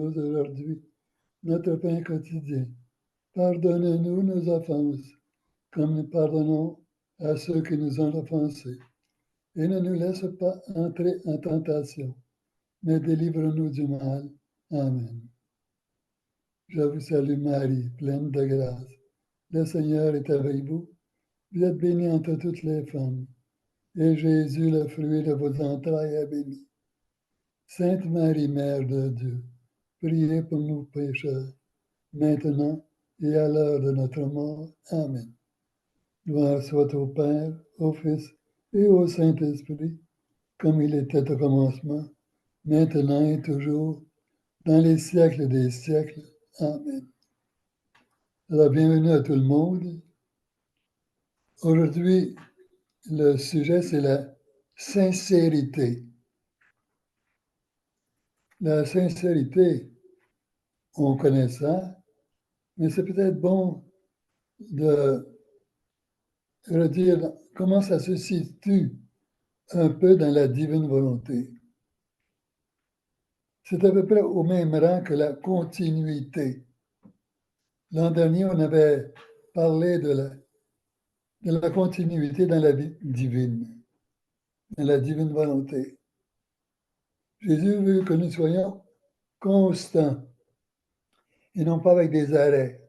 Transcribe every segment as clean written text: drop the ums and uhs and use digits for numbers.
Donne-nous aujourd'hui notre pain quotidien. Pardonne-nous nos offenses, comme nous pardonnons à ceux qui nous ont offensés. Et ne nous laisse pas entrer en tentation, mais délivre-nous du mal. Amen. Je vous salue Marie, pleine de grâce. Le Seigneur est avec vous. Vous êtes bénie entre toutes les femmes. Et Jésus, le fruit de vos entrailles, est béni. Sainte Marie, Mère de Dieu, priez pour nous pécheurs, maintenant et à l'heure de notre mort. Amen. Gloire soit au Père, au Fils et au Saint-Esprit, comme il était au commencement, maintenant et toujours, dans les siècles des siècles. Amen. Alors, bienvenue à tout le monde. Aujourd'hui, le sujet, c'est la sincérité. La sincérité, on connaît ça, mais c'est peut-être bon de redire comment ça se situe un peu dans la divine volonté. C'est à peu près au même rang que la continuité. L'an dernier, on avait parlé de la continuité dans la vie divine, dans la divine volonté. Jésus veut que nous soyons constants et non pas avec des arrêts.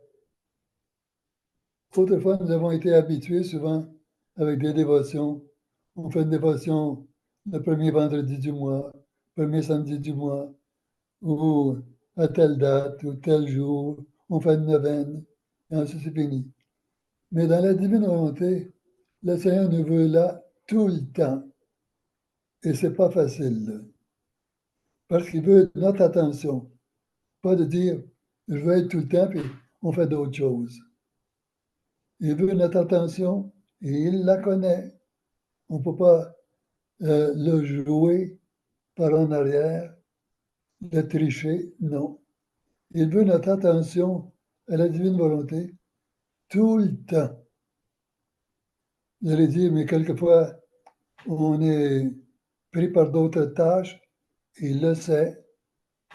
Autrefois, nous avons été habitués souvent avec des dévotions. On fait une dévotion le premier vendredi du mois, premier samedi du mois, ou à telle date, ou tel jour, on fait une neuvaine, et ensuite c'est fini. Mais dans la divine volonté, le Seigneur nous veut là tout le temps. Et c'est pas facile. Parce qu'il veut notre attention. Pas de dire, je veux être tout le temps, puis on fait d'autres choses. Il veut notre attention et il la connaît. On ne peut pas le jouer par en arrière, le tricher, non. Il veut notre attention à la divine volonté tout le temps. Vous allez dire, mais quelquefois, on est pris par d'autres tâches, il le sait,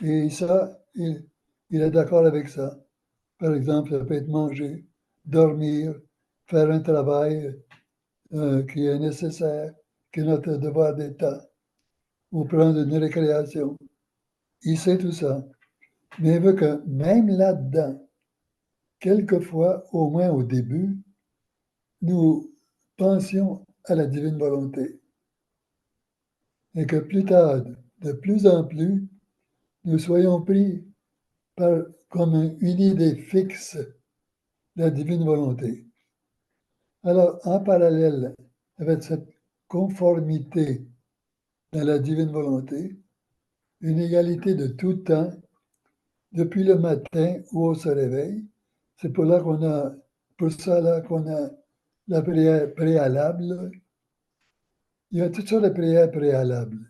et ça, il est d'accord avec ça. Par exemple, ça peut être manger, dormir, faire un travail qui est nécessaire, qui est notre devoir d'État, ou prendre une récréation. Il sait tout ça. Mais il veut que même là-dedans, quelquefois, au moins au début, nous pensions à la divine volonté. Et que plus tard, de plus en plus, nous soyons pris par, comme une idée fixe, la divine volonté. Alors, en parallèle avec cette conformité dans la divine volonté, une égalité de tout temps, depuis le matin où on se réveille, c'est pour ça là qu'on a la prière préalable. Il y a toutes sortes de prières préalables,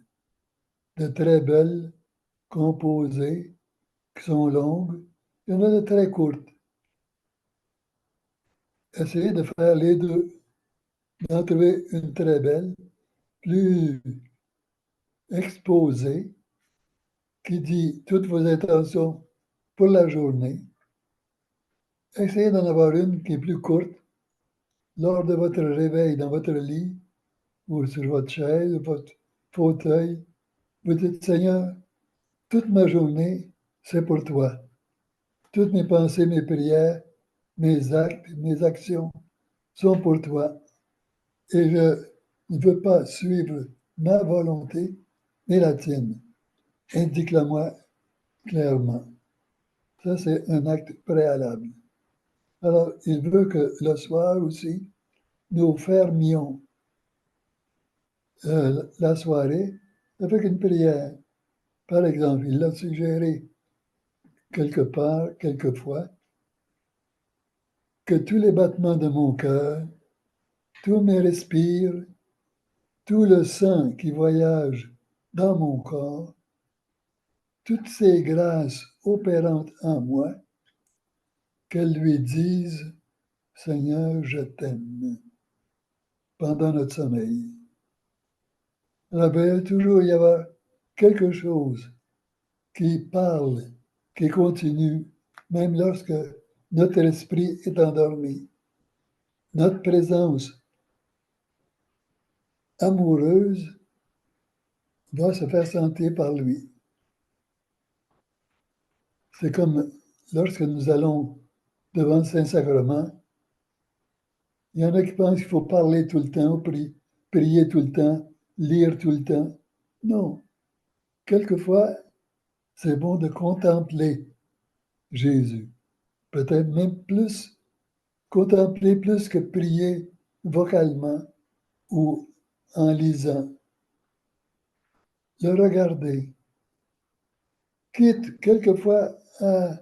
de très belles, composées, qui sont longues. Il y en a de très courtes. Essayez de faire les deux, d'en trouver une très belle, plus exposée, qui dit toutes vos intentions pour la journée. Essayez d'en avoir une qui est plus courte lors de votre réveil dans votre lit ou sur votre chaise ou votre fauteuil. Vous dites, Seigneur, toute ma journée, c'est pour toi. Toutes mes pensées, mes prières, mes actes, mes actions sont pour toi. Et je ne veux pas suivre ma volonté, mais la tienne. Indique-la-moi clairement. Ça, c'est un acte préalable. Alors, il veut que le soir aussi, nous fermions la soirée avec une prière. Par exemple, il l'a suggéré quelque part, quelquefois, que tous les battements de mon cœur, tous mes respires, tout le sang qui voyage dans mon corps, toutes ces grâces opérantes en moi, qu'elles lui disent, Seigneur, je t'aime, pendant notre sommeil. Alors, il va toujours y avoir quelque chose qui parle qui continue même lorsque notre esprit est endormi. Notre présence amoureuse doit se faire sentir par lui. C'est comme lorsque nous allons devant le Saint-Sacrement, il y en a qui pensent qu'il faut parler tout le temps, prier tout le temps, lire tout le temps. Non. Quelquefois, c'est bon de contempler Jésus. Peut-être même plus, contempler plus que prier vocalement ou en lisant. Le regarder. Quitte quelquefois à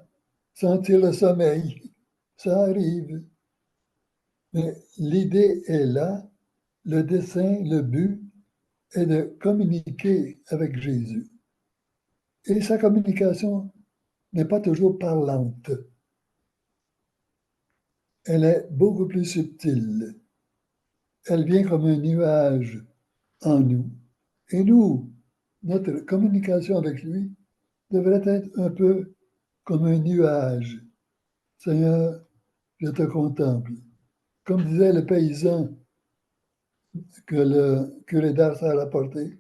sentir le sommeil. Ça arrive. Mais l'idée est là, le dessein, le but est de communiquer avec Jésus. Et sa communication n'est pas toujours parlante. Elle est beaucoup plus subtile. Elle vient comme un nuage en nous. Et nous, notre communication avec lui devrait être un peu comme un nuage. Seigneur, je te contemple. Comme disait le paysan que le curé d'Ars a rapporté,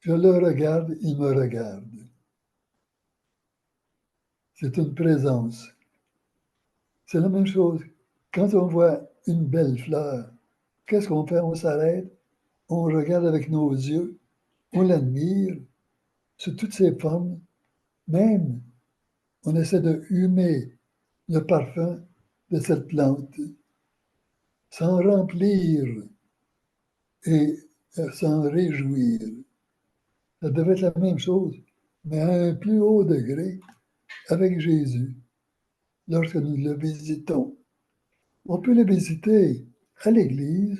je le regarde, il me regarde. C'est une présence. C'est la même chose. Quand on voit une belle fleur, qu'est-ce qu'on fait? On s'arrête, on regarde avec nos yeux, on l'admire sous toutes ses formes, même on essaie de humer le parfum de cette plante, s'en remplir et s'en réjouir. Ça devait être la même chose, mais à un plus haut degré avec Jésus, lorsque nous le visitons. On peut le visiter à l'église,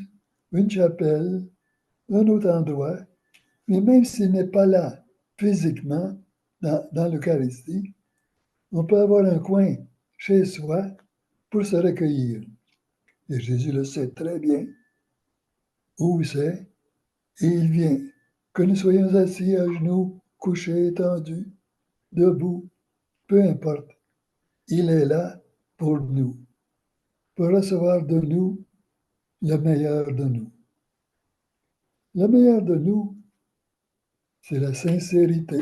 une chapelle, un autre endroit, mais même s'il n'est pas là physiquement dans l'Eucharistie, on peut avoir un coin chez soi pour se recueillir. Et Jésus le sait très bien où c'est, et il vient. Que nous soyons assis à genoux, couchés, étendus, debout, peu importe, il est là pour nous, pour recevoir de nous le meilleur de nous. Le meilleur de nous, c'est la sincérité.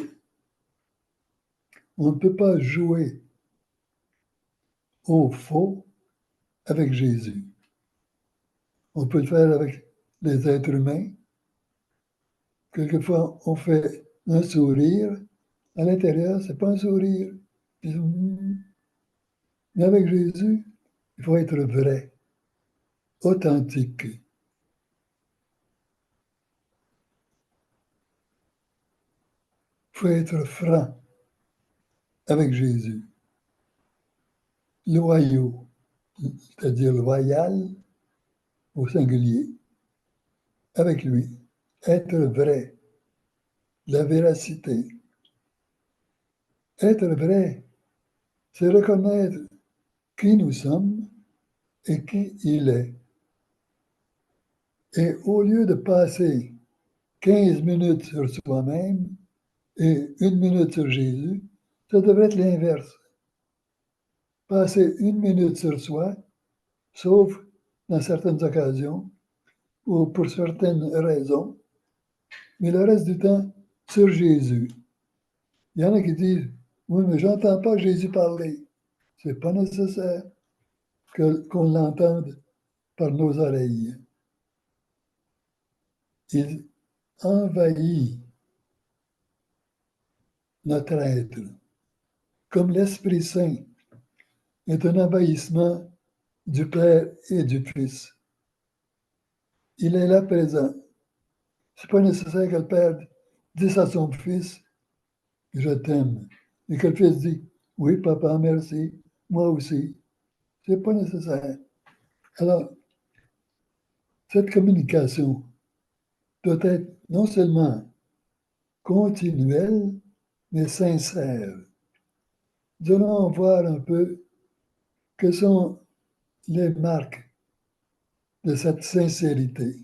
On ne peut pas jouer au faux avec Jésus. On peut le faire avec les êtres humains. Quelquefois, on fait un sourire. À l'intérieur, ce n'est pas un sourire. Mais avec Jésus, il faut être vrai, authentique. Il faut être franc avec Jésus. Loyaux, c'est-à-dire loyal au singulier, avec lui. Être vrai, la véracité. Être vrai, c'est reconnaître qui nous sommes et qui il est. Et au lieu de passer 15 minutes sur soi-même et 1 minute sur Jésus, ça devrait être l'inverse. Passer 1 minute sur soi, sauf dans certaines occasions ou pour certaines raisons, mais le reste du temps sur Jésus. Il y en a qui disent, oui, mais j'entends pas Jésus parler. C'est pas nécessaire qu'on l'entende par nos oreilles. Il envahit notre être, comme l'Esprit Saint est un envahissement du Père et du Fils. Il est là présent. Ce n'est pas nécessaire que le Père dise à son Fils, je t'aime. Et que le Fils dit, oui, papa, merci, moi aussi. Ce n'est pas nécessaire. Alors, cette communication doit être non seulement continuelle, mais sincère. Nous allons voir un peu quelles sont les marques de cette sincérité.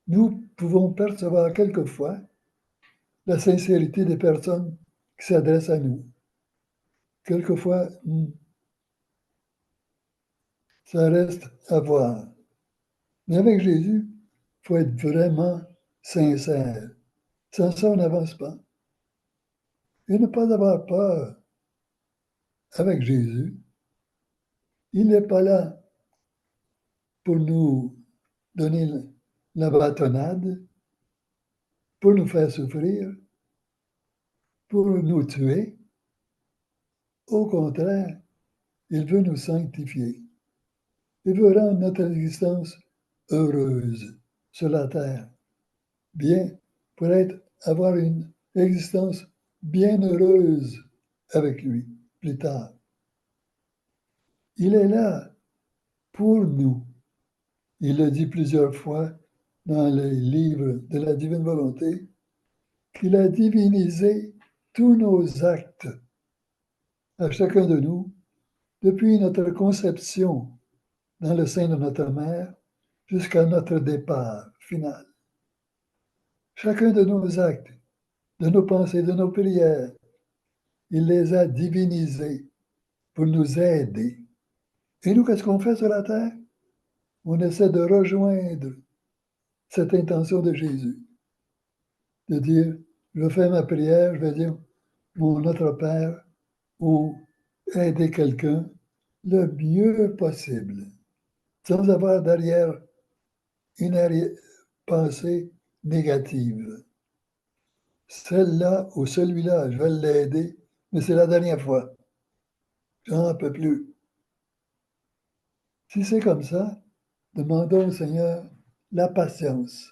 Nous pouvons percevoir quelquefois la sincérité des personnes qui s'adresse à nous. Quelquefois, ça reste à voir. Mais avec Jésus, il faut être vraiment sincère. Sans ça, on n'avance pas. Et ne pas avoir peur avec Jésus. Il n'est pas là pour nous donner la bâtonnade, pour nous faire souffrir, pour nous tuer. Au contraire, il veut nous sanctifier. Il veut rendre notre existence heureuse sur la terre. Bien, pour avoir une existence bien heureuse avec lui plus tard. Il est là pour nous. Il le dit plusieurs fois dans les livres de la divine volonté, qu'il a divinisé tous nos actes à chacun de nous depuis notre conception dans le sein de notre mère jusqu'à notre départ final. Chacun de nos actes, de nos pensées, de nos prières, il les a divinisés pour nous aider. Et nous, qu'est-ce qu'on fait sur la terre? On essaie de rejoindre cette intention de Jésus, de dire, je fais ma prière, je vais dire, mon Notre Père, ou aider quelqu'un le mieux possible, sans avoir derrière une pensée négative. Celle-là ou celui-là, je vais l'aider, mais c'est la dernière fois. J'en peux plus. Si c'est comme ça, demandons au Seigneur la patience,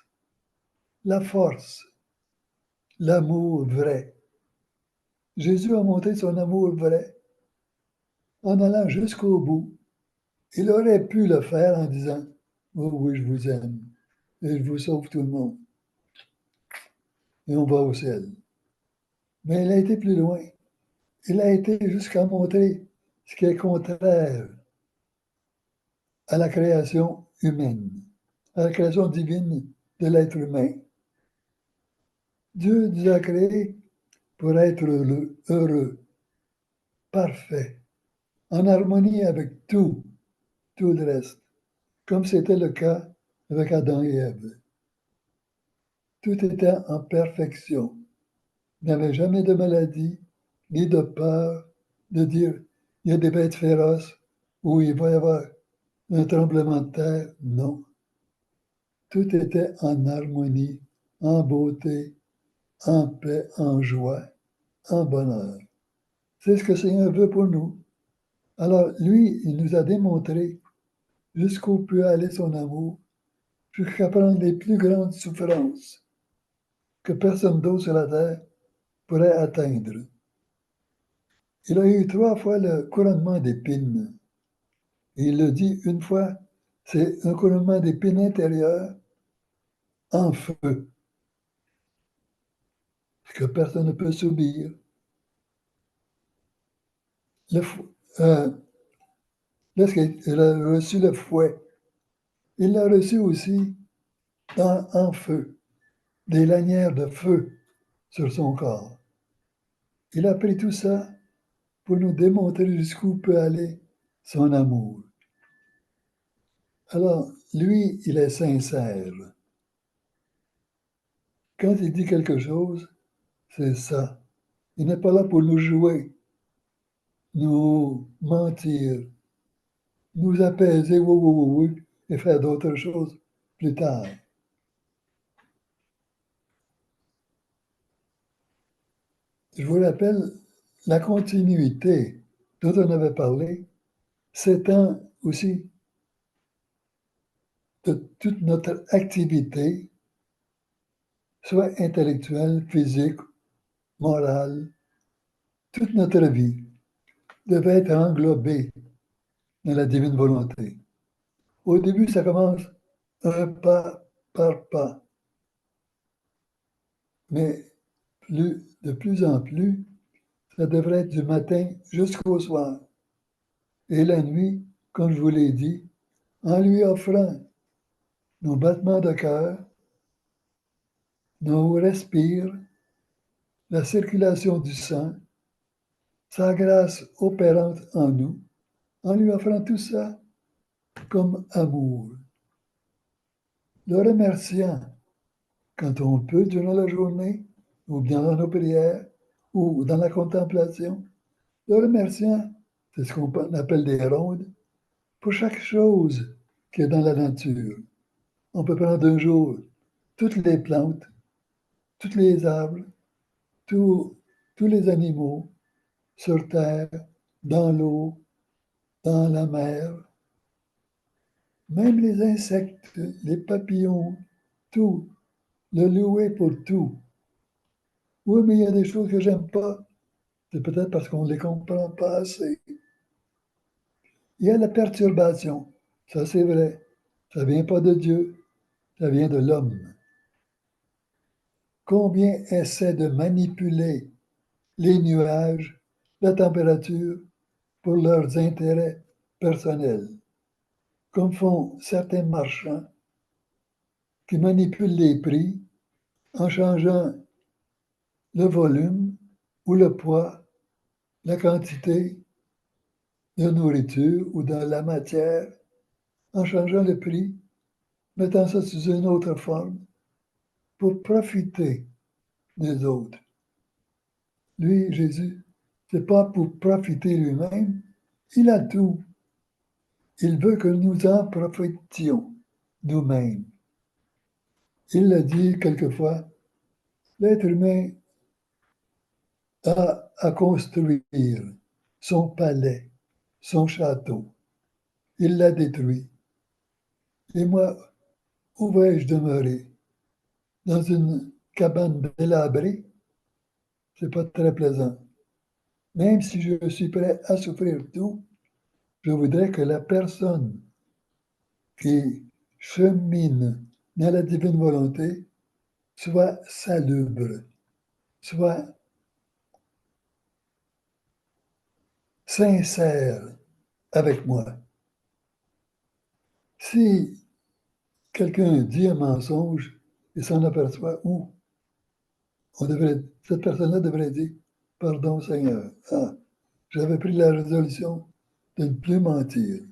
la force, l'amour vrai. Jésus a montré son amour vrai en allant jusqu'au bout. Il aurait pu le faire en disant, oh oui, je vous aime et je vous sauve tout le monde. Et on va au ciel. Mais il a été plus loin. Il a été jusqu'à montrer ce qui est contraire à la création humaine, à la création divine de l'être humain. Dieu nous a créés pour être heureux, parfait, en harmonie avec tout le reste, comme c'était le cas avec Adam et Ève. Tout était en perfection. Il n'y avait jamais de maladie, ni de peur, de dire il y a des bêtes féroces ou il va y avoir un tremblement de terre. Non. Tout était en harmonie, en beauté, en paix, en joie, en bonheur. C'est ce que le Seigneur veut pour nous. Alors, lui, il nous a démontré jusqu'où peut aller son amour, jusqu'à prendre les plus grandes souffrances que personne d'autre sur la terre pourrait atteindre. Il a eu 3 fois le couronnement d'épines. Et il le dit une fois, c'est un couronnement d'épines intérieur en feu, ce que personne ne peut subir. Lorsqu'il a reçu le fouet, il l'a reçu aussi en feu, des lanières de feu sur son corps. Il a pris tout ça pour nous démontrer jusqu'où peut aller son amour. Alors, lui, il est sincère. Quand il dit quelque chose, c'est ça. Il n'est pas là pour nous jouer, nous mentir, nous apaiser, oui, oui, oui, oui, et faire d'autres choses plus tard. Je vous rappelle, la continuité dont on avait parlé s'étend aussi de toute notre activité, soit intellectuelle, physique, morale, toute notre vie devait être englobée dans la divine volonté. Au début, ça commence un pas par pas, mais de plus en plus, ça devrait être du matin jusqu'au soir. Et la nuit, comme je vous l'ai dit, en lui offrant nos battements de cœur, nos respires, la circulation du sang, sa grâce opérante en nous, en lui offrant tout ça comme amour. Le remerciant quand on peut durant la journée, ou bien dans nos prières, ou dans la contemplation. Le remerciant, c'est ce qu'on appelle des rondes, pour chaque chose qui est dans la nature. On peut prendre un jour toutes les plantes, tous les arbres, tous les animaux sur terre, dans l'eau, dans la mer, même les insectes, les papillons, tout, le louer pour tout. Oui, mais il y a des choses que j'aime pas. C'est peut-être parce qu'on ne les comprend pas assez. Il y a la perturbation. Ça, c'est vrai. Ça ne vient pas de Dieu, ça vient de l'homme. Combien essaient de manipuler les nuages, la température, pour leurs intérêts personnels, comme font certains marchands qui manipulent les prix en changeant le volume ou le poids, la quantité de nourriture ou de la matière, en changeant le prix, mettant ça sous une autre forme pour profiter des autres. Lui, Jésus, c'est pas pour profiter lui-même, il a tout. Il veut que nous en profitions nous-mêmes. Il l'a dit quelquefois, l'être humain a à construire son palais, son château. Il l'a détruit. Et moi, où vais-je demeurer? Dans une cabane délabrée? C'est pas très plaisant. Même si je suis prêt à souffrir tout, je voudrais que la personne qui chemine dans la divine volonté soit salubre, soit sincère avec moi. Si quelqu'un dit un mensonge et s'en aperçoit, où cette personne-là devrait dire, pardon Seigneur, j'avais pris la résolution de ne plus mentir,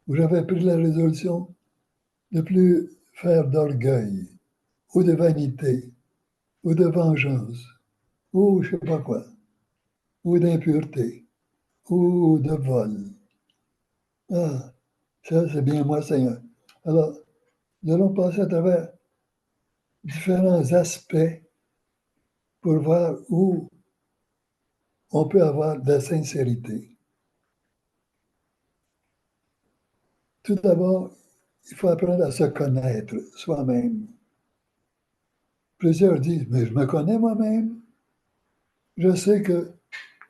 ou j'avais pris la résolution de ne plus faire d'orgueil, ou de vanité, ou de vengeance, ou je ne sais pas quoi, ou d'impureté, ou de vol. Ah, ça c'est bien moi Seigneur. Alors, nous allons passer à travers différents aspects pour voir où on peut avoir de la sincérité. Tout d'abord, il faut apprendre à se connaître soi-même. Plusieurs disent, mais je me connais moi-même. Je sais que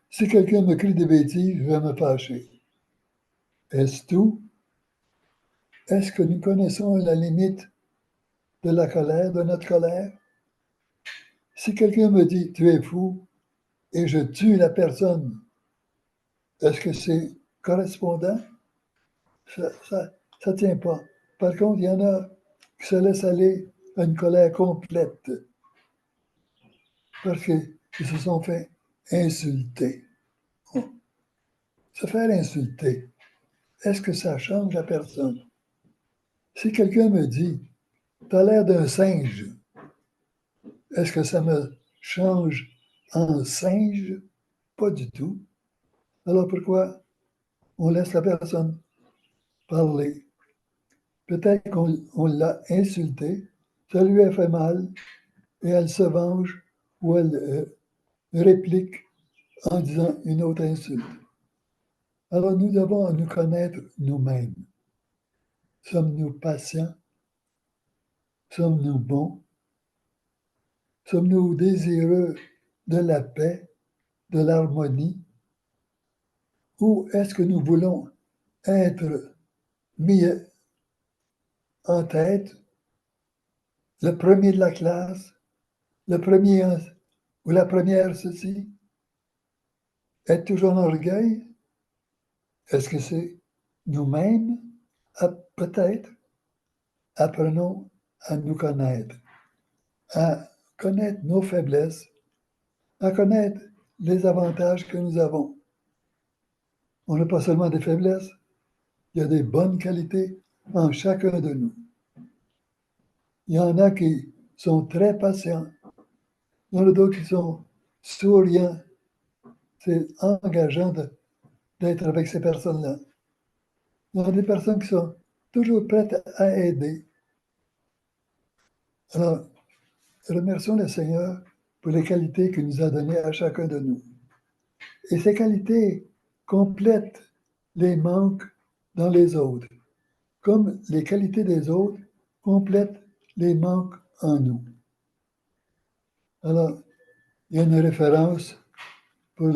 si quelqu'un me crie des bêtises, je vais me fâcher. Est-ce tout? Est-ce que nous connaissons la limite de la colère, de notre colère? Si quelqu'un me dit, tu es fou, et je tue la personne, est-ce que c'est correspondant? Ça tient pas. Par contre, il y en a qui se laissent aller à une colère complète parce qu'ils se sont fait insulter. Se faire insulter, est-ce que ça change la personne? Si quelqu'un me dit, tu as l'air d'un singe, est-ce que ça me change en singe? Pas du tout. Alors pourquoi on laisse la personne parler? Peut-être qu'on l'a insulté, ça lui a fait mal, et elle se venge ou elle réplique en disant une autre insulte. Alors nous devons nous connaître nous-mêmes. Sommes-nous patients? Sommes-nous bons? Sommes-nous désireux de la paix, de l'harmonie? Ou est-ce que nous voulons être mis en tête, le premier de la classe, le premier ou la première ceci? Être toujours en orgueil? Est-ce que c'est nous-mêmes? Peut-être. Apprenons à nous connaître, à connaître nos faiblesses à connaître les avantages que nous avons. On n'a pas seulement des faiblesses, il y a des bonnes qualités en chacun de nous. Il y en a qui sont très patients, il y en a d'autres qui sont souriants. C'est engageant d'être avec ces personnes-là. Il y a des personnes qui sont toujours prêtes à aider. Alors, remercions le Seigneur pour les qualités qu'il nous a données à chacun de nous. Et ces qualités complètent les manques dans les autres, comme les qualités des autres complètent les manques en nous. Alors, il y a une référence pour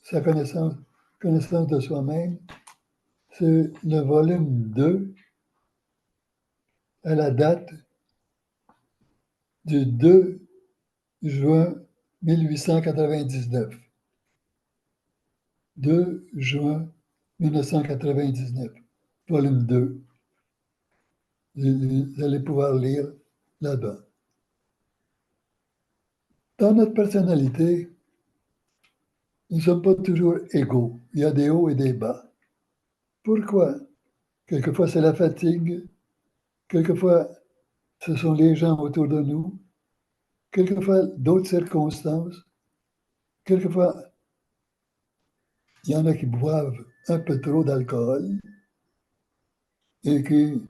sa connaissance de soi-même. C'est le volume 2 à la date du 2 juin 1899. 2 juin 1999, volume 2. Vous allez pouvoir lire là-bas. Dans notre personnalité, nous ne sommes pas toujours égaux. Il y a des hauts et des bas. Pourquoi? Quelquefois, c'est la fatigue. Quelquefois, ce sont les gens autour de nous. Quelquefois, d'autres circonstances. Quelquefois, il y en a qui boivent un peu trop d'alcool et qui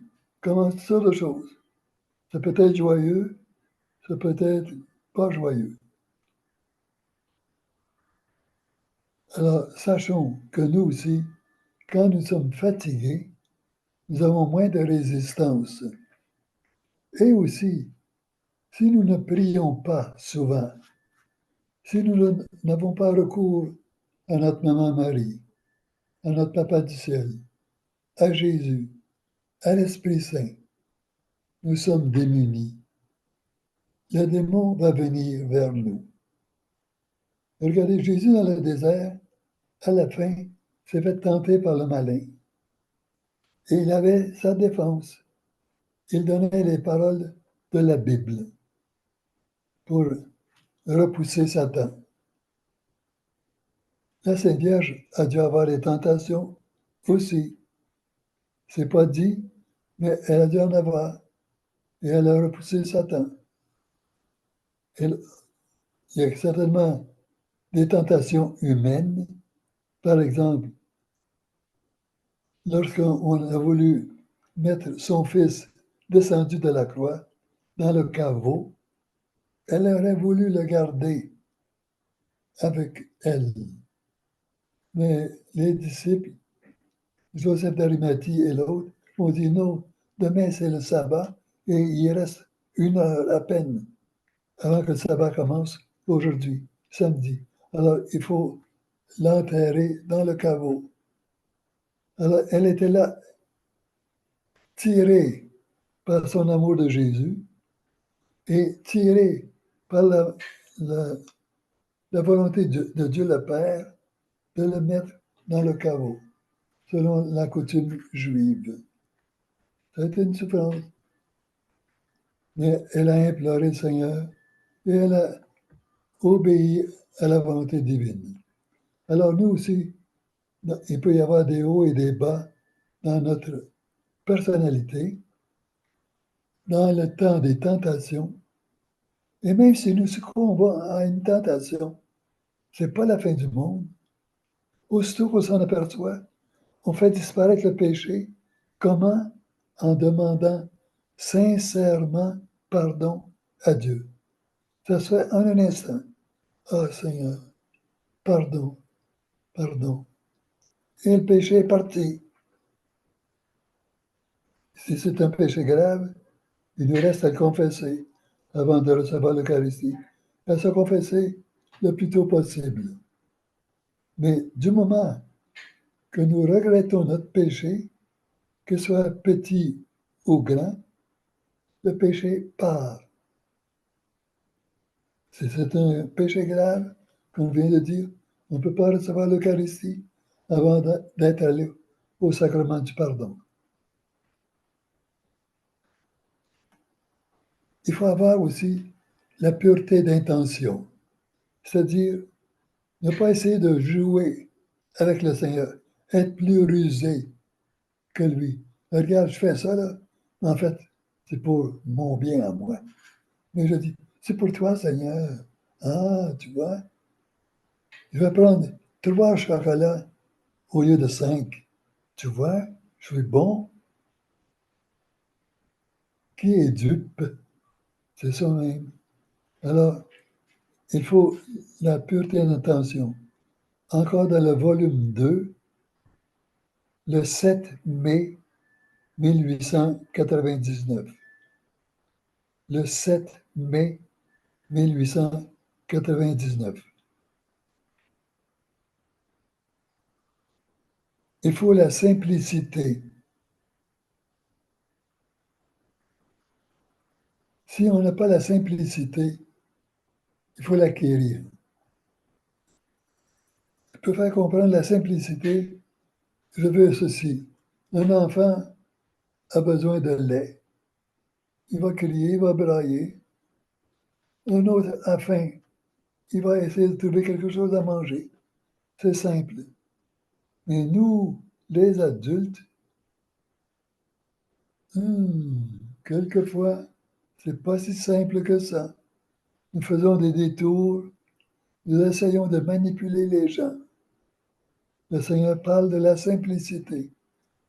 commencent toutes sortes de choses. Ça peut être joyeux, ça peut être pas joyeux. Alors, sachons que nous aussi, quand nous sommes fatigués, nous avons moins de résistance. Et aussi, si nous ne prions pas souvent, si nous n'avons pas recours à notre maman Marie, à notre Papa du ciel, à Jésus, à l'Esprit Saint, nous sommes démunis. Le démon va venir vers nous. Regardez, Jésus dans le désert, à la fin, s'est fait tenter par le malin. Et il avait sa défense. Il donnait les paroles de la Bible pour repousser Satan. La Sainte Vierge a dû avoir des tentations aussi. C'est pas dit, mais elle a dû en avoir. Et elle a repoussé Satan. Il y a certainement des tentations humaines. Par exemple, lorsqu'on a voulu mettre son fils descendu de la croix dans le caveau, elle aurait voulu le garder avec elle. Mais les disciples, Joseph d'Arimathie et l'autre, ont dit non, demain c'est le sabbat et il reste 1 heure à peine avant que le sabbat commence aujourd'hui, samedi. Alors il faut l'enterrer dans le caveau. Alors elle était là, tirée par son amour de Jésus et tirée par la, la volonté de Dieu le Père de le mettre dans le caveau, selon la coutume juive. Ça a été une souffrance. Mais elle a imploré le Seigneur et elle a obéi à la volonté divine. Alors nous aussi, il peut y avoir des hauts et des bas dans notre personnalité, dans le temps des tentations. Et même si nous succombons à une tentation, ce n'est pas la fin du monde. Aussitôt qu'on s'en aperçoit, on fait disparaître le péché. Comment? En demandant sincèrement pardon à Dieu. Ça se fait en un instant. Ah Seigneur, pardon, pardon. Et le péché est parti. Si c'est un péché grave, il nous reste à le confesser avant de recevoir l'Eucharistie. À se confesser le plus tôt possible. Mais du moment que nous regrettons notre péché, que ce soit petit ou grand, le péché part. Si c'est un péché grave, comme vient de dire, on ne peut pas recevoir l'Eucharistie avant d'être allé au sacrement du pardon. Il faut avoir aussi la pureté d'intention. C'est-à-dire ne pas essayer de jouer avec le Seigneur, être plus rusé que lui. Regarde, je fais ça, là. En fait, c'est pour mon bien à moi. Mais je dis, c'est pour toi, Seigneur. Ah, tu vois, je vais prendre 3 chocolats au lieu de 5. Tu vois, je suis bon. Qui est dupe? C'est ça même. Alors, il faut la pureté d'intention. Encore dans le volume 2, le 7 mai 1899. Le 7 mai 1899. Il faut la simplicité. Si on n'a pas la simplicité, il faut l'acquérir. Je peux faire comprendre la simplicité. Je veux ceci. Un enfant a besoin de lait. Il va crier, il va brailler. Un autre a faim. Il va essayer de trouver quelque chose à manger. C'est simple. Mais nous, les adultes, quelquefois, c'est pas si simple que ça. Nous faisons des détours, nous essayons de manipuler les gens. Le Seigneur parle de la simplicité.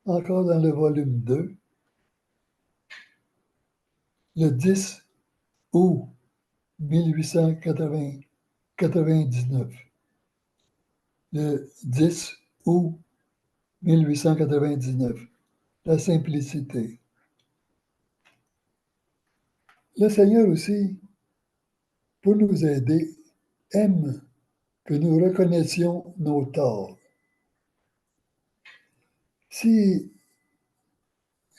Encore dans le volume 2, le 10 août 1899. Le 10 août 1899. La simplicité. Le Seigneur aussi, pour nous aider, aime que nous reconnaissions nos torts. Si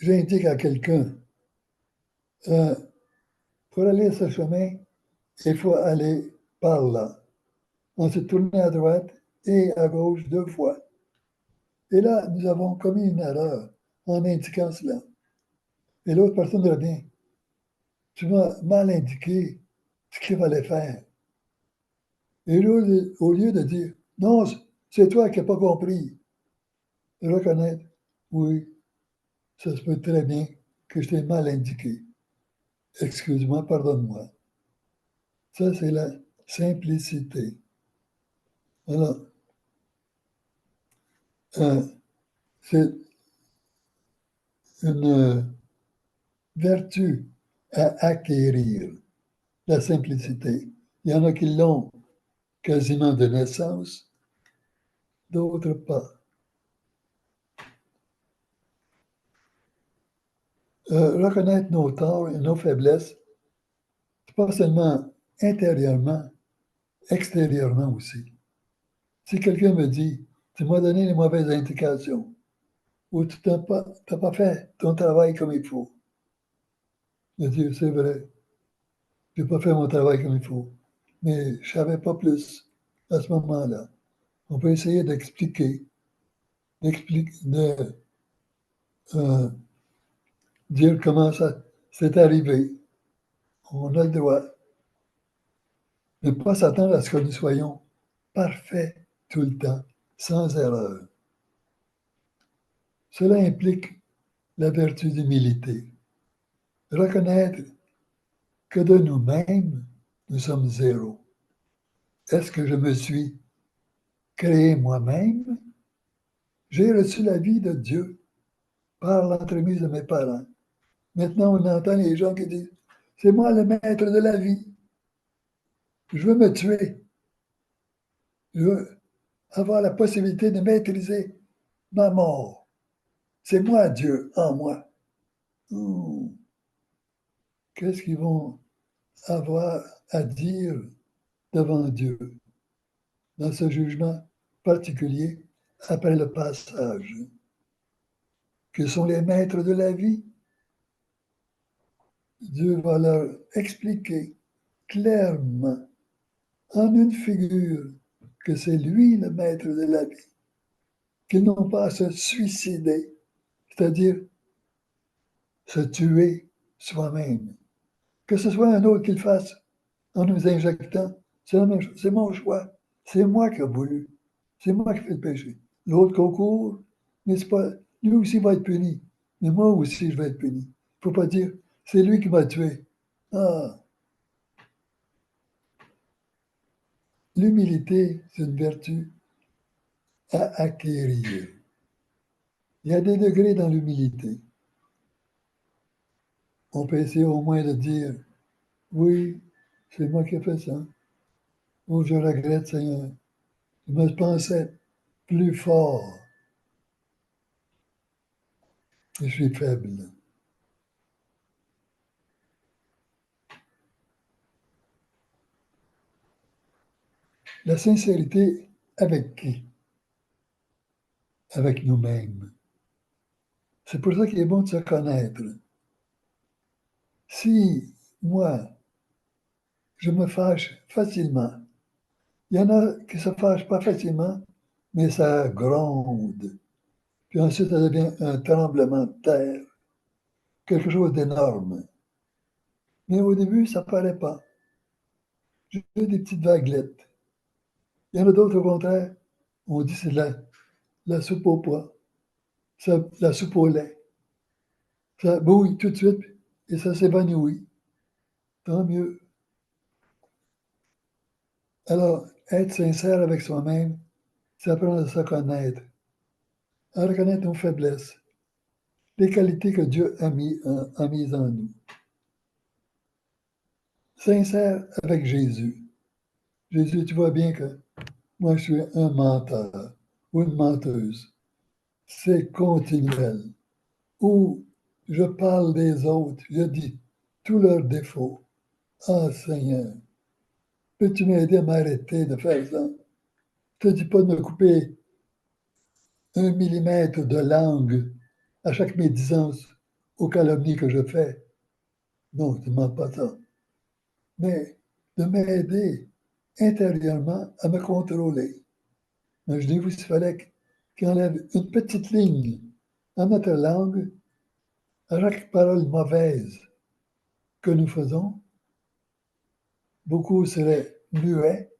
j'indique à quelqu'un, euh, pour aller à ce chemin, il faut aller par là. On s'est tourné à droite et à gauche 2 fois. Et là, nous avons commis une erreur en indiquant cela. Et l'autre personne revient. Tu m'as mal indiqué ce qu'il fallait faire. Et là, au lieu de dire, non, c'est toi qui n'as pas compris, reconnaître, oui, ça se peut très bien que je t'ai mal indiqué. Excuse-moi, pardonne-moi. Ça, c'est la simplicité. Alors, c'est une vertu à acquérir, la simplicité. Il y en a qui l'ont quasiment de naissance, d'autres pas. Reconnaître nos torts et nos faiblesses, pas seulement intérieurement, extérieurement aussi. Si quelqu'un me dit, tu m'as donné les mauvaises indications, ou tu n'as pas fait ton travail comme il faut, je dis, c'est vrai, je n'ai pas fait mon travail comme il faut, mais je ne savais pas plus à ce moment-là. On peut essayer d'expliquer, de euh, dire comment ça s'est arrivé. On a le droit. Ne pas s'attendre à ce que nous soyons parfaits tout le temps, sans erreur. Cela implique la vertu d'humilité. Reconnaître que de nous-mêmes, nous sommes zéro. Est-ce que je me suis créé moi-même? J'ai reçu la vie de Dieu par l'entremise de mes parents. Maintenant, on entend les gens qui disent, c'est moi le maître de la vie. Je veux me tuer. Je veux avoir la possibilité de maîtriser ma mort. C'est moi Dieu en moi. Qu'est-ce qu'ils vont avoir à dire devant Dieu dans ce jugement particulier après le passage? Que sont les maîtres de la vie? Dieu va leur expliquer clairement, en une figure, que c'est lui le maître de la vie, qu'ils n'ont pas à se suicider, c'est-à-dire se tuer soi-même. Que ce soit un autre qui le fasse en nous injectant C'est la même chose. C'est mon choix. C'est moi qui ai voulu. C'est moi qui ai fait le péché. L'autre concourt, mais c'est pas. Lui aussi va être puni. Mais moi aussi, je vais être puni. Il ne faut pas dire, c'est lui qui m'a tué. Ah, l'humilité, c'est une vertu à acquérir. Il y a des degrés dans l'humilité. On peut essayer au moins de dire, oui, c'est moi qui ai fait ça. Oh, je regrette, Seigneur. Je me pensais plus fort. Je suis faible. La sincérité avec qui? Avec nous-mêmes. C'est pour ça qu'il est bon de se connaître. Si moi, je me fâche facilement, il y en a qui ne se fâchent pas facilement, mais ça gronde. Puis ensuite, ça devient un tremblement de terre, quelque chose d'énorme. Mais au début, ça ne paraît pas. Juste des petites vaguelettes. Il y en a d'autres, au contraire, on dit que c'est de la soupe au pois, la soupe au lait. Ça bouille tout de suite et ça s'évanouit. Tant mieux. Alors, être sincère avec soi-même, c'est apprendre à se connaître, à reconnaître nos faiblesses, les qualités que Dieu a mises en nous. Sincère avec Jésus. Jésus, tu vois bien que moi, je suis un menteur ou une menteuse. C'est continuel. Ou je parle des autres, je dis tous leurs défauts. Ah, Seigneur, peux-tu m'aider à m'arrêter de faire ça? Je ne te dis pas de me couper 1 millimètre de langue à chaque médisance aux calomnies que je fais. Non, je ne demande pas ça. Mais de m'aider intérieurement à me contrôler. Mais je dis, vous, s'il fallait qu'il enlève une petite ligne à notre langue, à chaque parole mauvaise que nous faisons, beaucoup seraient muets.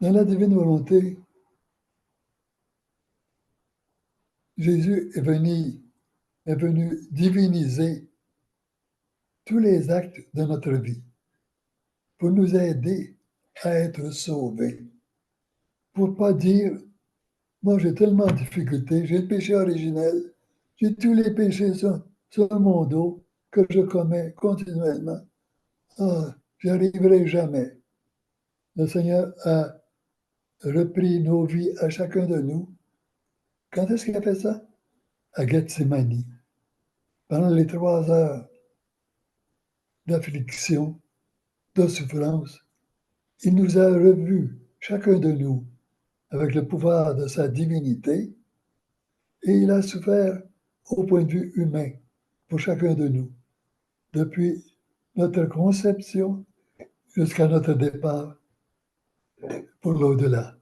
Dans la divine volonté, Jésus est venu diviniser tous les actes de notre vie pour nous aider à être sauvés. Pour ne pas dire, moi j'ai tellement de difficultés, j'ai le péché originel, j'ai tous les péchés sur mon dos que je commets continuellement. Ah, j'y arriverai jamais. Le Seigneur a repris nos vies à chacun de nous. Quand est-ce qu'il a fait ça? À Gethsemane. Pendant les 3 heures d'affliction, de souffrance, il nous a revus, chacun de nous, avec le pouvoir de sa divinité, et il a souffert au point de vue humain pour chacun de nous, depuis notre conception jusqu'à notre départ pour l'au-delà.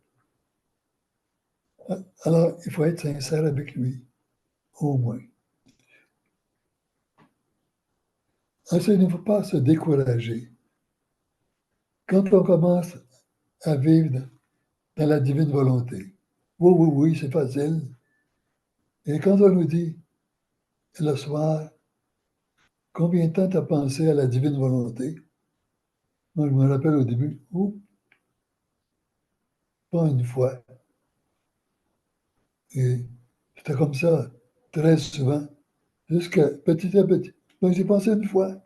Alors, il faut être sincère avec lui, au moins. Ensuite, il ne faut pas se décourager. Quand on commence à vivre dans la divine volonté, oui, oui, oui, c'est facile. Et quand on nous dit le soir, combien de temps tu as pensé à la divine volonté? Moi, je me rappelle au début, oh, pas une fois. Et c'était comme ça, très souvent, jusqu'à petit à petit. Donc, j'ai pensé une fois.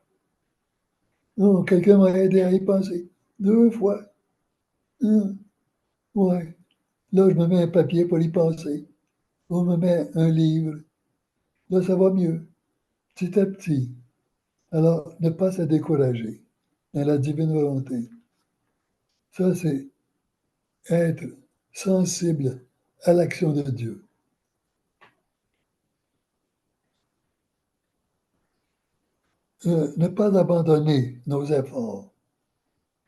Non, quelqu'un m'a aidé à y penser. 2 fois. Ouais. Là, je me mets un papier pour y penser. On me met un livre. Là, ça va mieux, petit à petit. Alors, ne pas se décourager dans la divine volonté. Ça, c'est être sensible à l'action de Dieu. Ne pas abandonner nos efforts,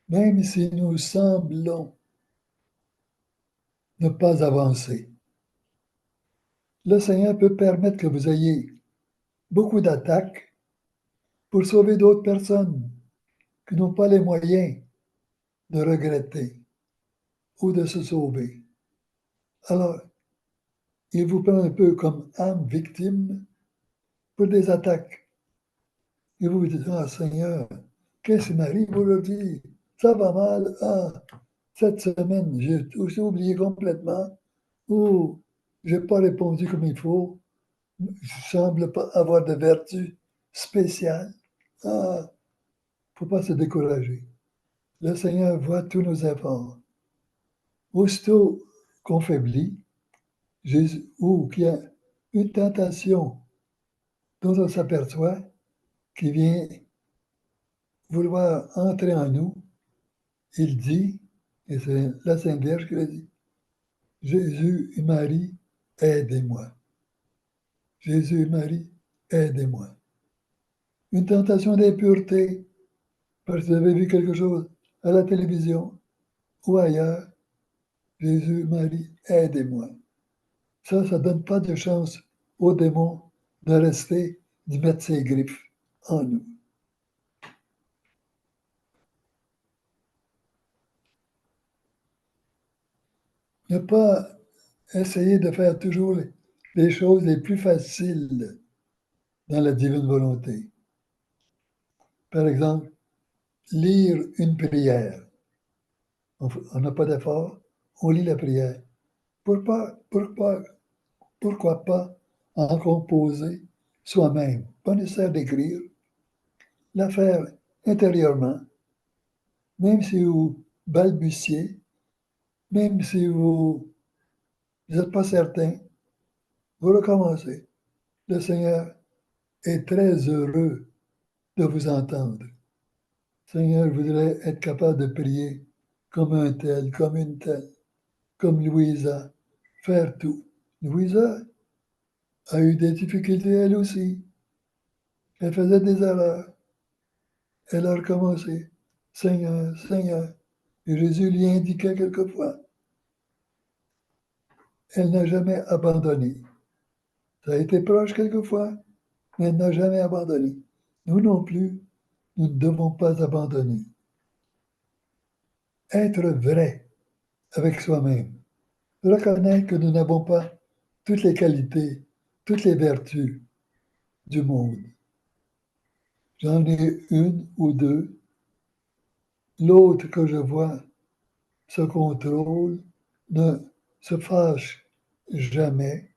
même si nous semblons ne pas avancer. Le Seigneur peut permettre que vous ayez beaucoup d'attaques pour sauver d'autres personnes. qui n'ont pas les moyens de regretter ou de se sauver. Alors, il vous prend un peu comme âme victime pour des attaques. Et vous vous dites, ah Seigneur, qu'est-ce qui m'arrive aujourd'hui? Ça va mal. Ah, cette semaine, j'ai aussi oublié complètement. Ou je n'ai pas répondu comme il faut. Je ne semble pas avoir de vertu spéciale. Ah, il ne faut pas se décourager. Le Seigneur voit tous nos efforts. Aussitôt qu'on faiblit, Jésus, ou qu'il y a une tentation dont on s'aperçoit qui vient vouloir entrer en nous, il dit, et c'est la Sainte Vierge qui le dit, Jésus et Marie, aidez-moi. Jésus et Marie, aidez-moi. Une tentation d'impureté, parce que vous avez vu quelque chose à la télévision ou ailleurs, Jésus, Marie, aidez-moi. Ça ne donne pas de chance au démon de rester, de mettre ses griffes en nous. Ne pas essayer de faire toujours les choses les plus faciles dans la divine volonté. Par exemple, lire une prière. On n'a pas d'effort, on lit la prière. Pourquoi pas en composer soi-même? Pas nécessaire d'écrire, la faire intérieurement, même si vous balbutiez, même si vous n'êtes pas certain, vous recommencez. Le Seigneur est très heureux de vous entendre. Le Seigneur voudrait être capable de prier comme un tel, comme une telle, comme Louisa, faire tout. Louisa a eu des difficultés elle aussi. Elle faisait des erreurs. Elle a recommencé. Seigneur, Seigneur. Et Jésus lui indiquait quelquefois. Elle n'a jamais abandonné. Ça a été proche quelquefois, mais elle n'a jamais abandonné. Nous non plus, nous ne devons pas abandonner. Être vrai avec soi-même. Reconnaître que nous n'avons pas toutes les qualités, toutes les vertus du monde. J'en ai une ou deux. L'autre que je vois se contrôle, ne se fâche jamais.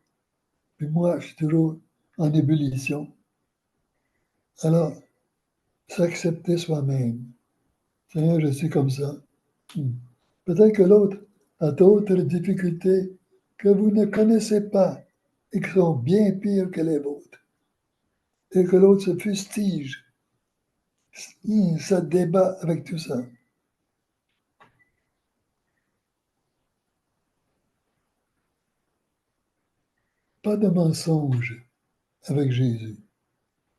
Puis moi, je suis toujours en ébullition. Alors, s'accepter soi-même. Seigneur, je suis comme ça. Peut-être que l'autre a d'autres difficultés que vous ne connaissez pas et qui sont bien pires que les vôtres. Et que l'autre se fustige, se débat avec tout ça. Pas de mensonge avec Jésus.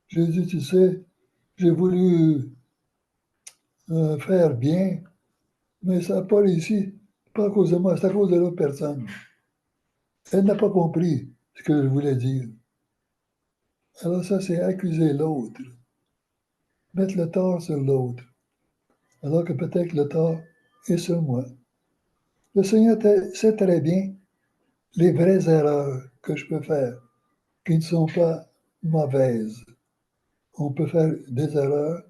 Jésus, tu sais, j'ai voulu faire bien, mais ça n'a pas réussi. Pas à cause de moi, c'est à cause de l'autre personne. Elle n'a pas compris ce que je voulais dire. Alors ça, c'est accuser l'autre, mettre le tort sur l'autre, alors que peut-être le tort est sur moi. Le Seigneur sait très bien les vraies erreurs que je peux faire, qui ne sont pas mauvaises. On peut faire des erreurs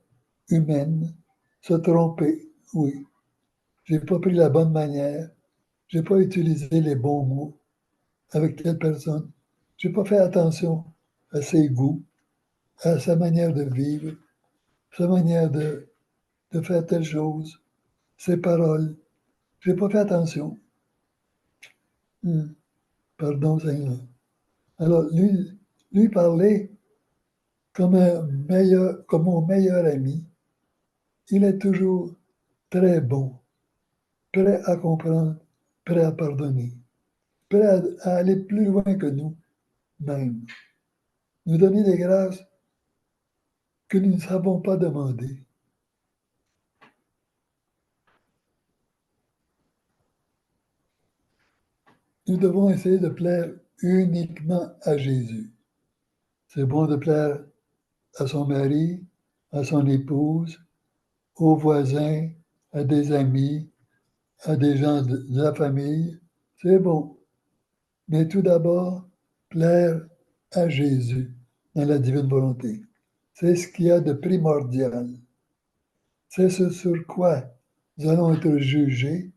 humaines, se tromper, oui. J'ai pas pris la bonne manière, j'ai pas utilisé les bons mots avec telle personne, j'ai pas fait attention à ses goûts, à sa manière de vivre, sa manière de faire telle chose, ses paroles. J'ai pas fait attention. Pardon, Seigneur. Alors, lui parler comme mon meilleur ami, il est toujours très bon, prêt à comprendre, prêt à pardonner, prêt à aller plus loin que nous-mêmes, nous donner des grâces que nous ne savons pas demander. Nous devons essayer de plaire uniquement à Jésus. C'est bon de plaire à son mari, à son épouse, aux voisins, à des amis, à des gens de la famille, c'est bon. Mais tout d'abord, plaire à Jésus dans la divine volonté. C'est ce qu'il y a de primordial. C'est ce sur quoi nous allons être jugés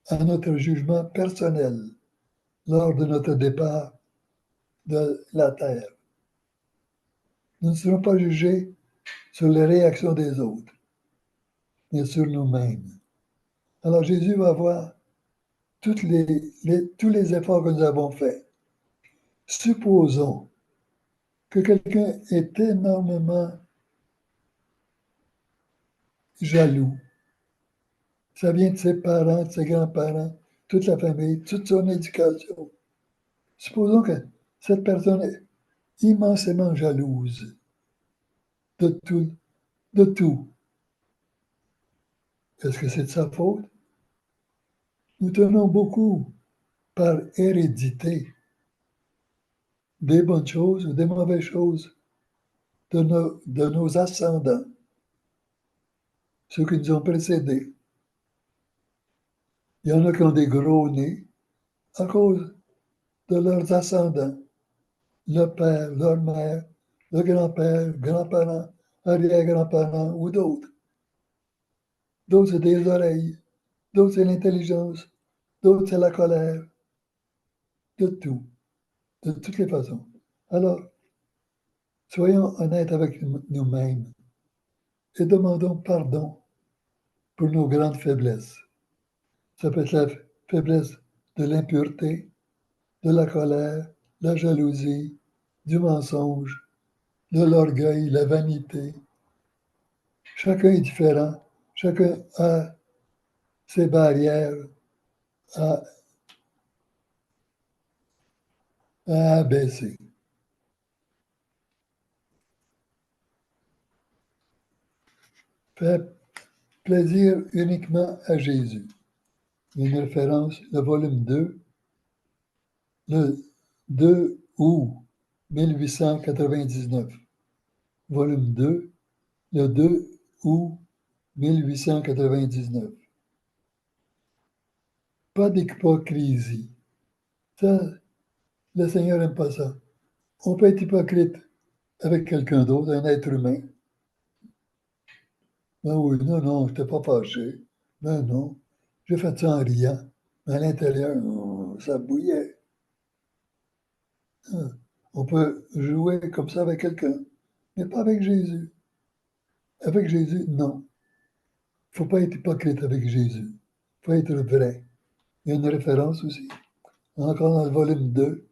à notre jugement personnel lors de notre départ de la terre. Nous ne serons pas jugés sur les réactions des autres, mais sur nous-mêmes. Alors Jésus va voir tous les efforts que nous avons faits. Supposons que quelqu'un est énormément jaloux. Ça vient de ses parents, de ses grands-parents, toute la famille, toute son éducation. Supposons que cette personne est immensément jalouse de tout, de tout. Est-ce que c'est de sa faute? Nous tenons beaucoup par hérédité des bonnes choses ou des mauvaises choses de nos ascendants, ceux qui nous ont précédés. Il y en a qui ont des gros nez à cause de leurs ascendants, le père, leur mère, le grand-père, grands-parents, arrière-grands-parents ou d'autres. D'autres, c'est des oreilles, d'autres, c'est l'intelligence, d'autres, c'est la colère, de tout, de toutes les façons. Alors, soyons honnêtes avec nous-mêmes et demandons pardon pour nos grandes faiblesses. Ça peut être la faiblesse de l'impureté, de la colère, la jalousie, du mensonge, de l'orgueil, la vanité. Chacun est différent, chacun a ses barrières à, à abaisser. Fait plaisir uniquement à Jésus. Il y a une référence, le volume 2, le 2 août 1899. Volume 2, le 2 août 1899. Pas d'hypocrisie. Ça, le Seigneur n'aime pas ça. On peut être hypocrite avec quelqu'un d'autre, un être humain. Ben oui, non, non, je n'étais pas fâché. Ben non, j'ai fait ça en riant. Mais à l'intérieur, ça bouillait. Hein. On peut jouer comme ça avec quelqu'un, mais pas avec Jésus. Avec Jésus, non. Il ne faut pas être hypocrite avec Jésus. Il faut être vrai. Il y a une référence aussi, encore dans le volume 2,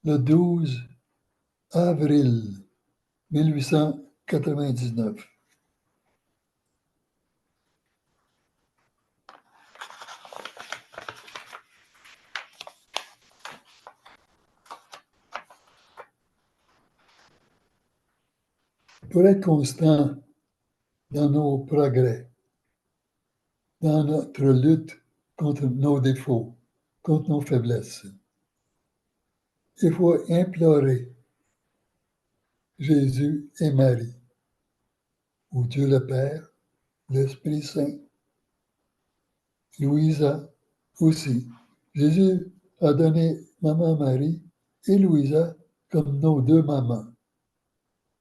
le 12 avril 1899. Pour être constant dans nos progrès, dans notre lutte contre nos défauts, contre nos faiblesses, il faut implorer Jésus et Marie, ou Dieu le Père, l'Esprit Saint, Louisa aussi. Jésus a donné Maman Marie et Louisa comme nos deux mamans.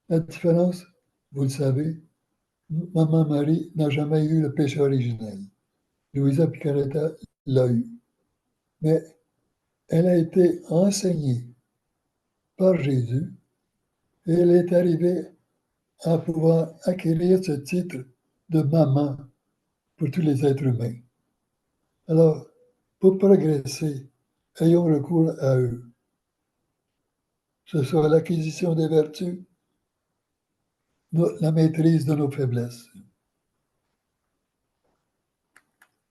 La différence, vous le savez, Maman Marie n'a jamais eu le péché originel. Louisa Picaretta l'a eu. Mais elle a été enseignée par Jésus et elle est arrivée à pouvoir acquérir ce titre de maman pour tous les êtres humains. Alors, pour progresser, ayons recours à eux, que ce soit l'acquisition des vertus, la maîtrise de nos faiblesses.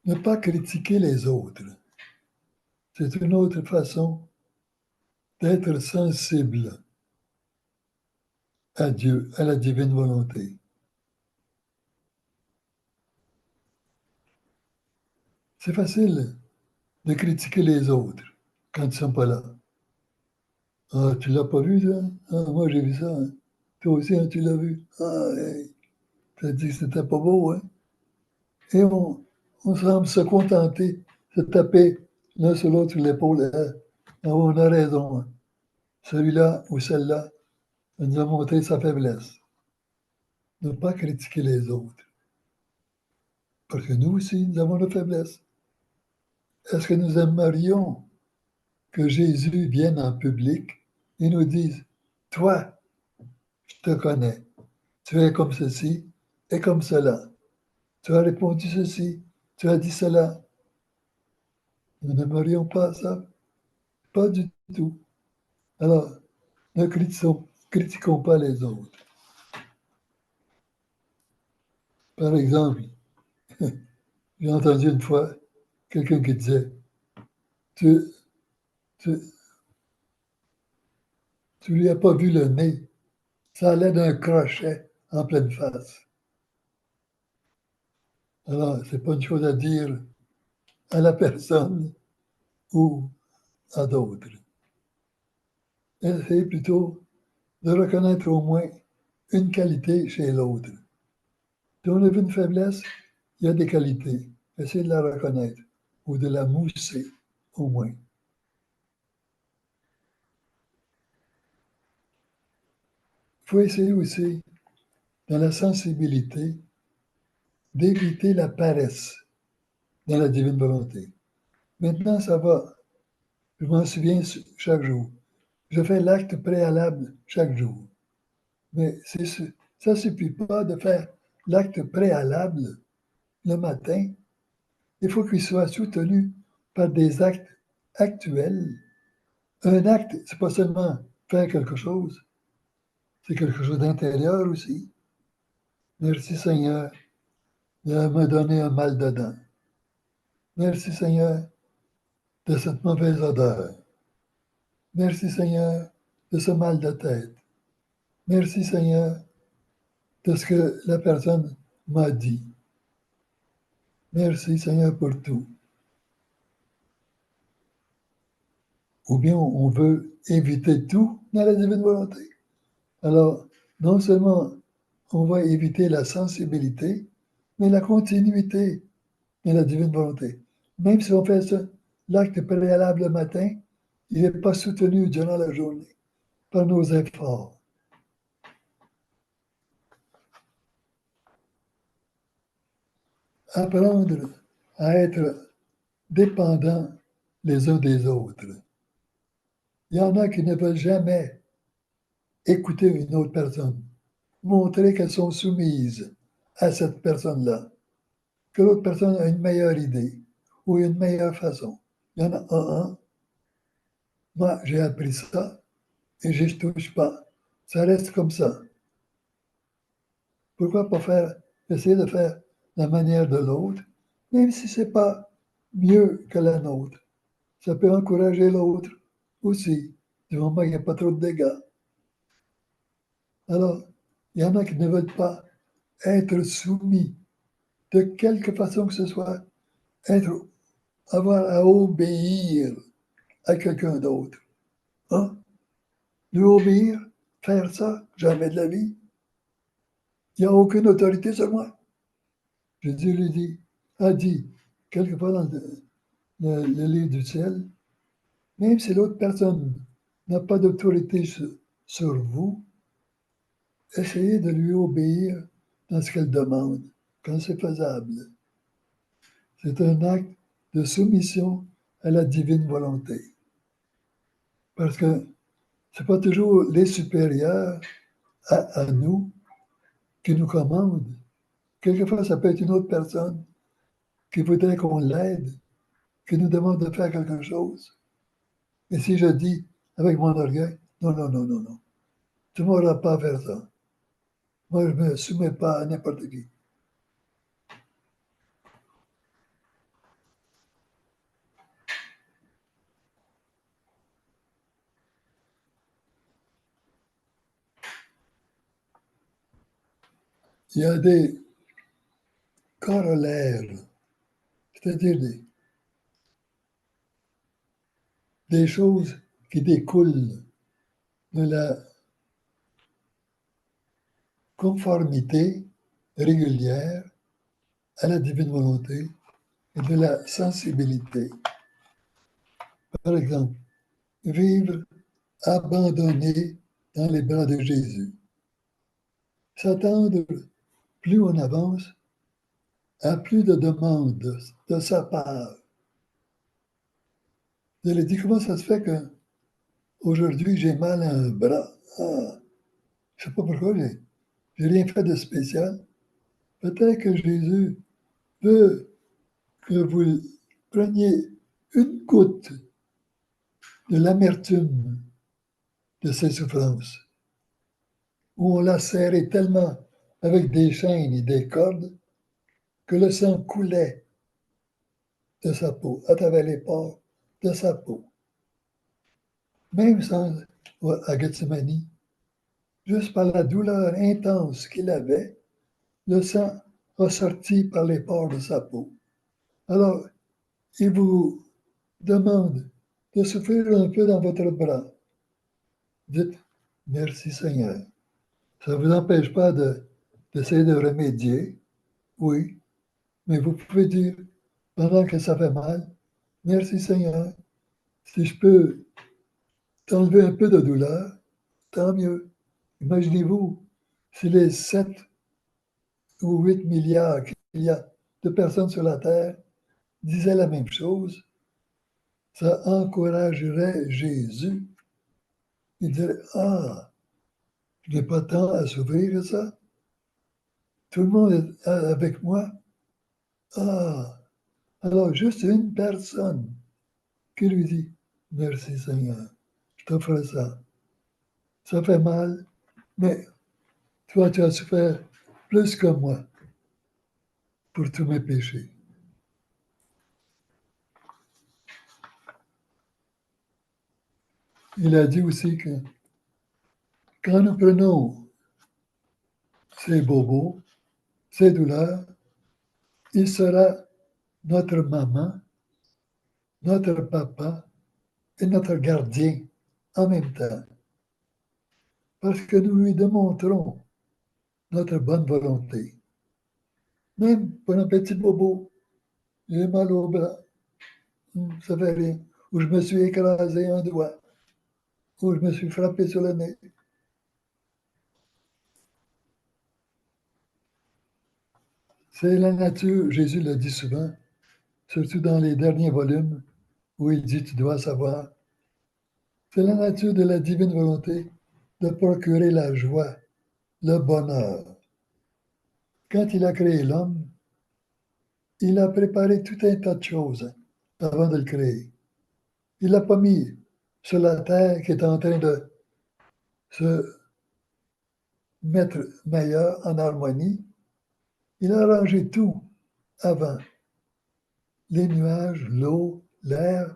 Ne pas critiquer les autres, c'est une autre façon d'être sensible à Dieu, à la divine volonté. C'est facile de critiquer les autres quand ils ne sont pas là. Ah, tu l'as pas vu, ça? Ah, moi, j'ai vu ça. Hein. Toi aussi, hein, tu l'as vu? Ah, hey. T'as dit que c'était pas beau, hein? Et on semble se contenter, se taper l'un sur l'autre sur l'épaule. Ah, on a raison, hein. Celui-là ou celle-là nous a montré sa faiblesse. Ne pas critiquer les autres. Parce que nous aussi, nous avons nos faiblesses. Est-ce que nous aimerions que Jésus vienne en public et nous dise, toi, je te connais, tu es comme ceci et comme cela. Tu as répondu ceci, tu as dit cela. Nous n'aimerions pas ça, pas du tout. Alors, ne critiquons pas les autres. Par exemple, j'ai entendu une fois quelqu'un qui disait, tu, tu, tu lui as pas vu le nez, ça allait d'un crochet en pleine face. Alors, c'est pas une chose à dire à la personne ou à d'autres. Essayez plutôt de reconnaître au moins une qualité chez l'autre. Si on a vu une faiblesse, il y a des qualités. Essayez de la reconnaître ou de la mousser au moins. Il faut essayer aussi, dans la sensibilité, d'éviter la paresse dans la divine volonté. Maintenant, ça va. Je m'en souviens chaque jour. Je fais l'acte préalable chaque jour. Mais ça ne suffit pas de faire l'acte préalable le matin. Il faut qu'il soit soutenu par des actes actuels. Un acte, c'est pas seulement faire quelque chose, c'est quelque chose d'intérieur aussi. Merci Seigneur de me donner un mal de dents. Merci Seigneur de cette mauvaise odeur. Merci Seigneur de ce mal de tête. Merci Seigneur de ce que la personne m'a dit. Merci Seigneur pour tout. Ou bien on veut éviter tout dans la divine volonté. Alors, non seulement on va éviter la sensibilité, mais la continuité dans la divine volonté. Même si on fait ça, l'acte préalable le matin, il n'est pas soutenu durant la journée par nos efforts. Apprendre à être dépendants les uns des autres. Il y en a qui ne veulent jamais écouter une autre personne, montrer qu'elles sont soumises à cette personne-là, que l'autre personne a une meilleure idée ou une meilleure façon. Il y en a un. Moi, j'ai appris ça et je ne touche pas. Ça reste comme ça. Pourquoi pas essayer de faire la manière de l'autre, même si ce n'est pas mieux que la nôtre. Ça peut encourager l'autre aussi, du moment qu'il n'y a pas trop de dégâts. Alors, il y en a qui ne veulent pas être soumis de quelque façon que ce soit, avoir à obéir à quelqu'un d'autre. Hein? Lui obéir, faire ça, jamais de la vie. Il n'y a aucune autorité sur moi. Jésus lui dit, a dit, quelquefois dans le livre du ciel, même si l'autre personne n'a pas d'autorité sur vous, essayez de lui obéir dans ce qu'elle demande, quand c'est faisable. C'est un acte de soumission à la divine volonté. Parce que ce n'est pas toujours les supérieurs à nous qui nous commandent. Quelquefois, ça peut être une autre personne qui voudrait qu'on l'aide, qui nous demande de faire quelque chose. Et si je dis avec mon orgueil, non, non, non, non, non, tu ne m'auras pas à faire ça. Moi, je ne me soumets pas à n'importe qui. Il y a des corollaires, c'est-à-dire des choses qui découlent de la conformité régulière à la divine volonté et de la sensibilité. Par exemple, vivre abandonné dans les bras de Jésus. S'attendre, plus on avance, à plus de demandes de sa part. Je lui ai dit, comment ça se fait qu'aujourd'hui j'ai mal à un bras? Ah, je ne sais pas pourquoi, j'ai rien fait de spécial. Peut-être que Jésus veut que vous preniez une goutte de l'amertume de ses souffrances, où on l'a serré tellement avec des chaînes et des cordes que le sang coulait de sa peau, à travers les pores de sa peau. Même sans, à Gethsemane, juste par la douleur intense qu'il avait, le sang ressorti par les pores de sa peau. Alors, il vous demande de souffrir un peu dans votre bras. Dites merci Seigneur. Ça ne vous empêche pas d'essayer de remédier, oui, mais vous pouvez dire, pendant que ça fait mal, merci Seigneur. Si je peux t'enlever un peu de douleur, tant mieux. Imaginez-vous, si les 7 ou 8 milliards qu'il y a de personnes sur la Terre disaient la même chose, ça encouragerait Jésus. Il dirait, ah, je n'ai pas tant à souffrir que ça. Tout le monde est avec moi. Ah, alors juste une personne qui lui dit, merci Seigneur, je t'offre ça. Ça fait mal, mais toi, tu as souffert plus que moi pour tous mes péchés. Il a dit aussi que quand nous prenons ces bobos, ces douleurs, il sera notre maman, notre papa et notre gardien en même temps. Parce que nous lui démontrons notre bonne volonté. Même pour un petit bobo, j'ai mal au bras, ça fait rien. Ou je me suis écrasé un doigt, ou je me suis frappé sur le nez. C'est la nature, Jésus le dit souvent, surtout dans les derniers volumes, où il dit, tu dois savoir, c'est la nature de la divine volonté de procurer la joie, le bonheur. Quand il a créé l'homme, il a préparé tout un tas de choses avant de le créer. Il l'a pas mis sur la terre qui est en train de se mettre meilleur, en harmonie. Il a arrangé tout avant. Les nuages, l'eau, l'air,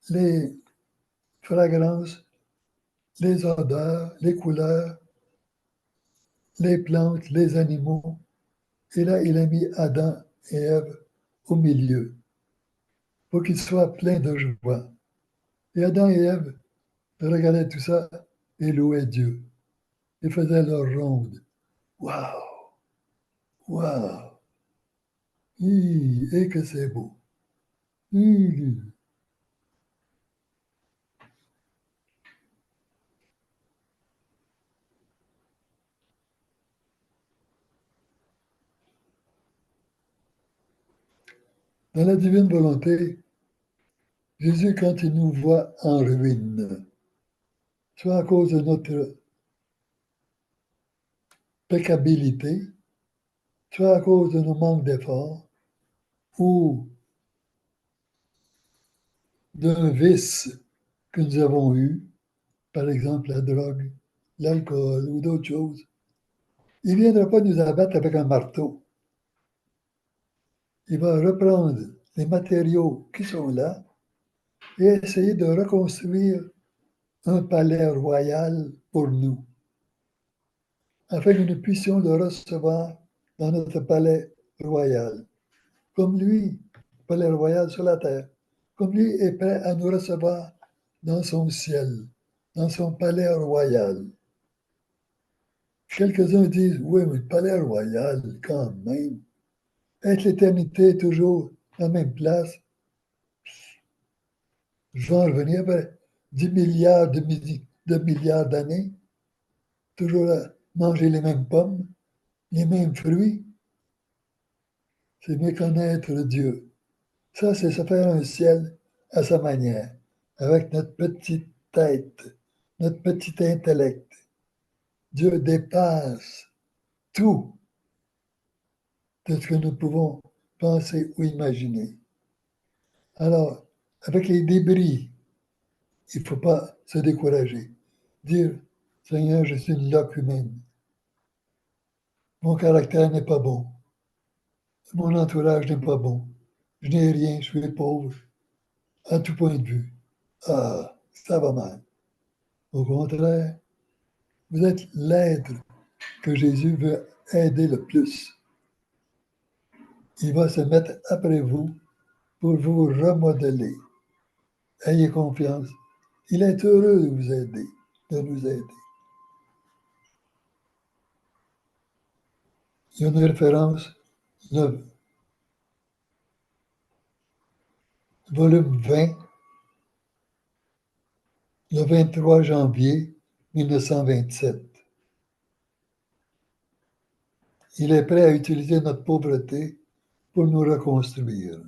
les fragrances, les odeurs, les couleurs, les plantes, les animaux. Et là, il a mis Adam et Ève au milieu pour qu'ils soient pleins de joie. Et Adam et Ève regardaient tout ça et louaient Dieu. Ils faisaient leur ronde. Waouh! Waouh! Et que c'est beau! Hi. Dans la divine volonté, Jésus, quand il nous voit en ruine, soit à cause de notre pécabilité, soit à cause de nos manques d'efforts, ou d'un vice que nous avons eu, par exemple la drogue, l'alcool ou d'autres choses, il ne viendra pas nous abattre avec un marteau. Il va reprendre les matériaux qui sont là et essayer de reconstruire un palais royal pour nous, afin que nous puissions le recevoir dans notre palais royal. Comme lui, palais royal sur la terre, comme lui est prêt à nous recevoir dans son ciel, dans son palais royal. Quelques-uns disent, oui, mais le palais royal, quand même. Être l'éternité toujours à la même place, je vais en revenir après 10 milliards de milliards d'années, toujours à manger les mêmes pommes, les mêmes fruits. C'est méconnaître Dieu. Ça, c'est se faire un ciel à sa manière, avec notre petite tête, notre petit intellect. Dieu dépasse tout de ce que nous pouvons penser ou imaginer. Alors, avec les débris, il ne faut pas se décourager. Dire, Seigneur, je suis une loque humaine. Mon caractère n'est pas bon. Mon entourage n'est pas bon. Je n'ai rien, je suis pauvre, à tout point de vue. Ah, ça va mal. Au contraire, vous êtes l'être que Jésus veut aider le plus. Il va se mettre après vous pour vous remodeler. Ayez confiance. Il est heureux de vous aider, de nous aider. Il y a une référence, le volume 20, le 23 janvier 1927. Il est prêt à utiliser notre pauvreté pour nous reconstruire.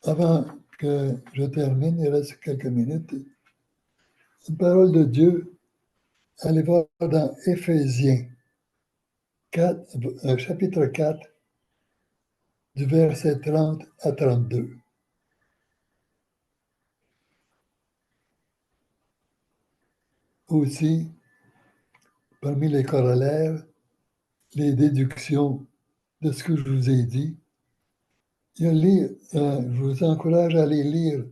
Avant que je termine, il reste quelques minutes. Une parole de Dieu, allez voir dans Éphésiens 4, chapitre 4, du verset 30 à 32. Aussi, parmi les corollaires, les déductions de ce que je vous ai dit, je vous encourage à aller lire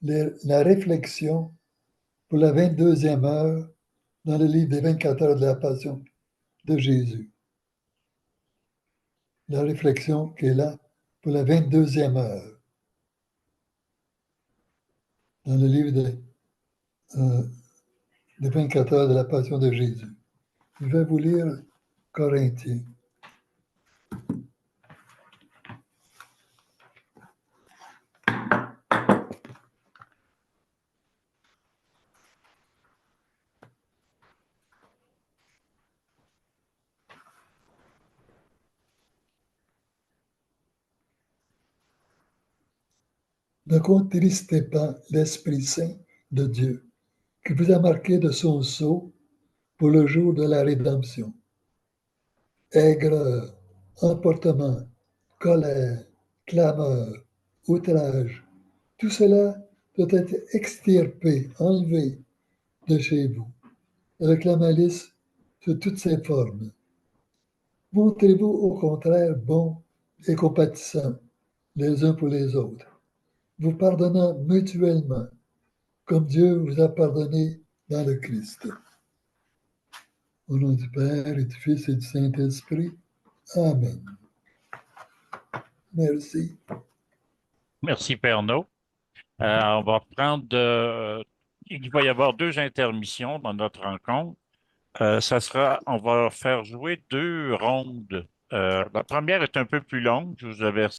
la réflexion pour la 22e heure dans le livre des 24 heures de la Passion de Jésus. La réflexion qui est là pour la 22e heure dans le livre des 24 heures de la Passion de Jésus. Je vais vous lire Corinthiens. Ne contristez pas l'Esprit Saint de Dieu, qui vous a marqué de son sceau pour le jour de la rédemption. Aigreur, emportement, colère, clameur, outrage, tout cela doit être extirpé, enlevé de chez vous, avec la malice sous toutes ses formes. Montrez-vous au contraire bons et compatissants les uns pour les autres, vous pardonnant mutuellement, comme Dieu vous a pardonné dans le Christ. Au nom du Père et du Fils et du Saint-Esprit. Amen. Merci. Merci, Père No. On va prendre il va y avoir deux intermissions dans notre rencontre. On va faire jouer deux rondes. La première est un peu plus longue, je vous avertis.